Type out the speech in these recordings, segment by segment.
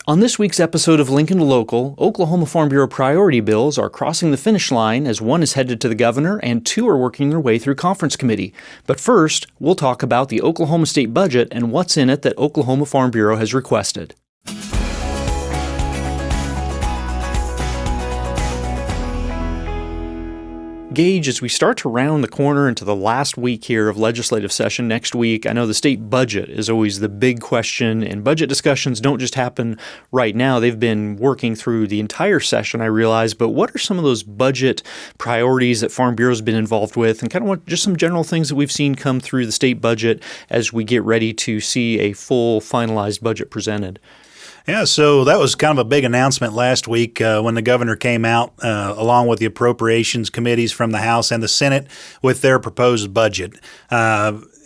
On this week's episode of Lincoln Local, Oklahoma Farm Bureau priority bills are crossing the finish line as one is headed to the governor and two are working their way through conference committee. But first, we'll talk about the Oklahoma state budget and what's in it that Oklahoma Farm Bureau has requested. Gage, as we start to round the corner into the last week here of legislative session next week, I know the state budget is always the big question, and budget discussions don't just happen right now. They've been working through the entire session, I realize, but what are some of those budget priorities that Farm Bureau's been involved with, and kind of what just some general things that we've seen come through the state budget as we get ready to see a full finalized budget presented? Yeah, so that was kind of a big announcement last week when the governor came out along with the appropriations committees from the House and the Senate with their proposed budget.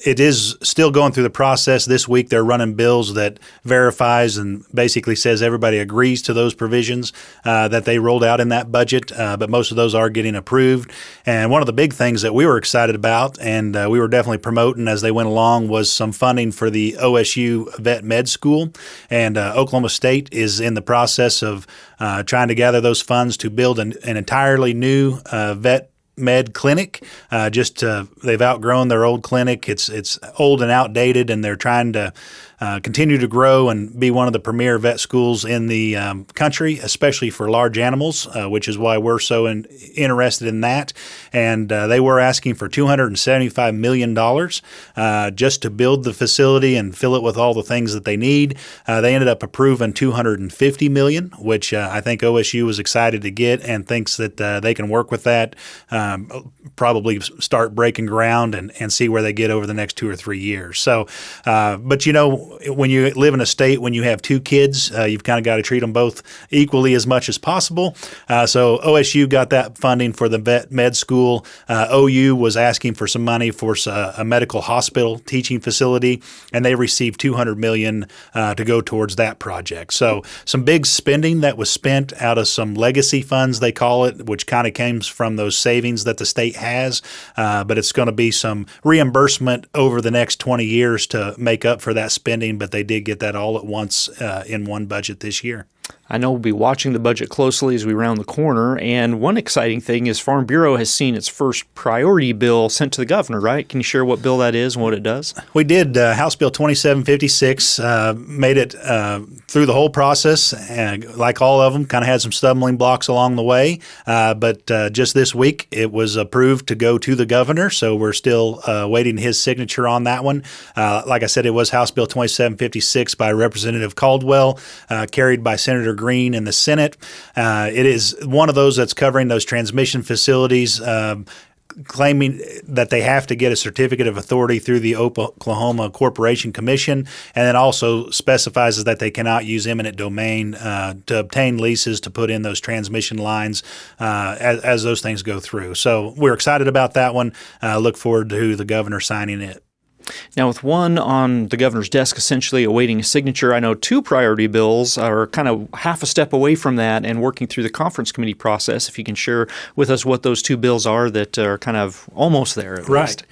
It is still going through the process. This week they're running bills that verifies and basically says everybody agrees to those provisions that they rolled out in that budget, but most of those are getting approved. And one of the big things that we were excited about and we were definitely promoting as they went along was some funding for the OSU Vet Med School. And Oklahoma State is in the process of trying to gather those funds to build an entirely new vet med clinic. They've outgrown their old clinic. It's old and outdated, and they're trying to continue to grow and be one of the premier vet schools in the country, especially for large animals, which is why we're so interested in that. And they were asking for $275 million just to build the facility and fill it with all the things that they need. They ended up approving $250 million, which I think OSU was excited to get and thinks that they can work with that, probably start breaking ground and see where they get over the next 2 or 3 years. So, but when you live in a state, when you have two kids, you've kind of got to treat them both equally as much as possible. So OSU got that funding for the vet med school. OU was asking for some money for a medical hospital teaching facility, and they received $200 million to go towards that project. So some big spending that was spent out of some legacy funds, they call it, which kind of came from those savings that the state has. But it's going to be some reimbursement over the next 20 years to make up for that spending. But they did get that all at once in one budget this year. I know we'll be watching the budget closely as we round the corner, and one exciting thing is Farm Bureau has seen its first priority bill sent to the governor, right? Can you share what bill that is and what it does? We did. House Bill 2756 made it through the whole process, and like all of them, kind of had some stumbling blocks along the way, but just this week it was approved to go to the governor, so we're still waiting his signature on that one. Like I said, it was House Bill 2756 by Representative Caldwell, carried by Senator Green in the Senate. It is one of those that's covering those transmission facilities, claiming that they have to get a certificate of authority through the Oklahoma Corporation Commission, and then also specifies that they cannot use eminent domain to obtain leases to put in those transmission lines as those things go through. So we're excited about that one. Look forward to the governor signing it. Now, with one on the governor's desk essentially awaiting a signature, I know two priority bills are kind of half a step away from that and working through the conference committee process. If you can share with us what those two bills are that are kind of almost there at least.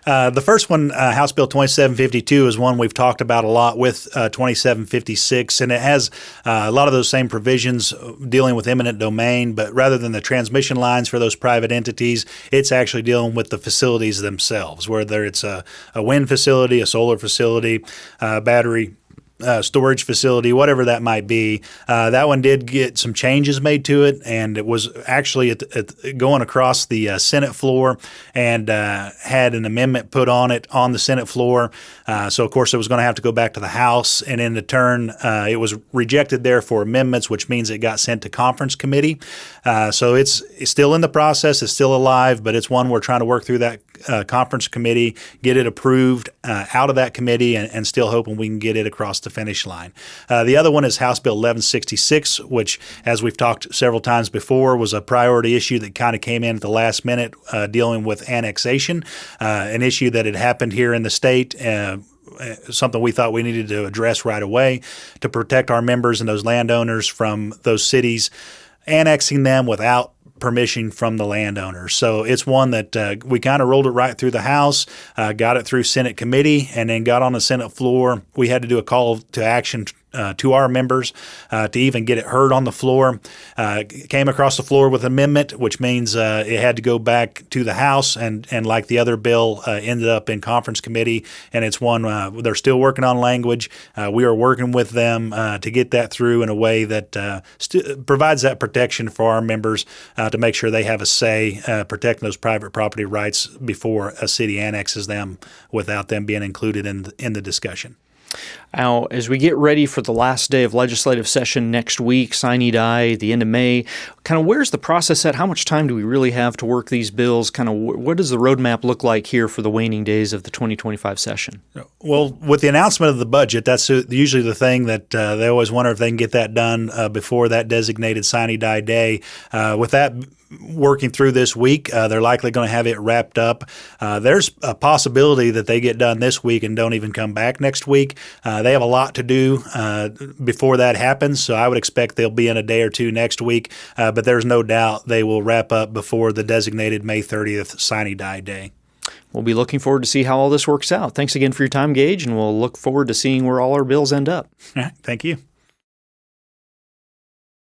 The first one, House Bill 2752, is one we've talked about a lot with 2756, and it has a lot of those same provisions dealing with eminent domain, but rather than the transmission lines for those private entities, it's actually dealing with the facilities themselves, whether it's a wind facility, a solar facility, battery storage facility, whatever that might be. That one did get some changes made to it, and it was actually going across the Senate floor and had an amendment put on it on the Senate floor. So, of course, it was going to have to go back to the House, and in turn, it was rejected there for amendments, which means it got sent to conference committee. So it's still in the process. It's still alive, but it's one we're trying to work through that conference committee, get it approved out of that committee, and still hoping we can get it across the finish line. The other one is House Bill 1166, which, as we've talked several times before, was a priority issue that kind of came in at the last minute, dealing with annexation, an issue that had happened here in the state, something we thought we needed to address right away to protect our members and those landowners from those cities annexing them without permission from the landowners. So it's one that we kind of rolled it right through the House, got it through Senate committee, and then got on the Senate floor. We had to do a call to action to our members to even get it heard on the floor. It came across the floor with an amendment, which means it had to go back to the House, and like the other bill, ended up in conference committee, and it's one they're still working on language. We are working with them to get that through in a way that provides that protection for our members to make sure they have a say protecting those private property rights before a city annexes them without them being included in the discussion. Now, as we get ready for the last day of legislative session next week, sine die, the end of May, kind of where's the process at? How much time do we really have to work these bills? Kind of what does the roadmap look like here for the waning days of the 2025 session? Well, with the announcement of the budget, that's usually the thing that they always wonder if they can get that done before that designated sine die day. With that working through this week, they're likely going to have it wrapped up. There's a possibility that they get done this week and don't even come back next week. They have a lot to do before that happens, so I would expect they'll be in a day or two next week, but there's no doubt they will wrap up before the designated May 30th sine die day. We'll be looking forward to see how all this works out. Thanks again for your time, Gage, and we'll look forward to seeing where all our bills end up. All right, thank you.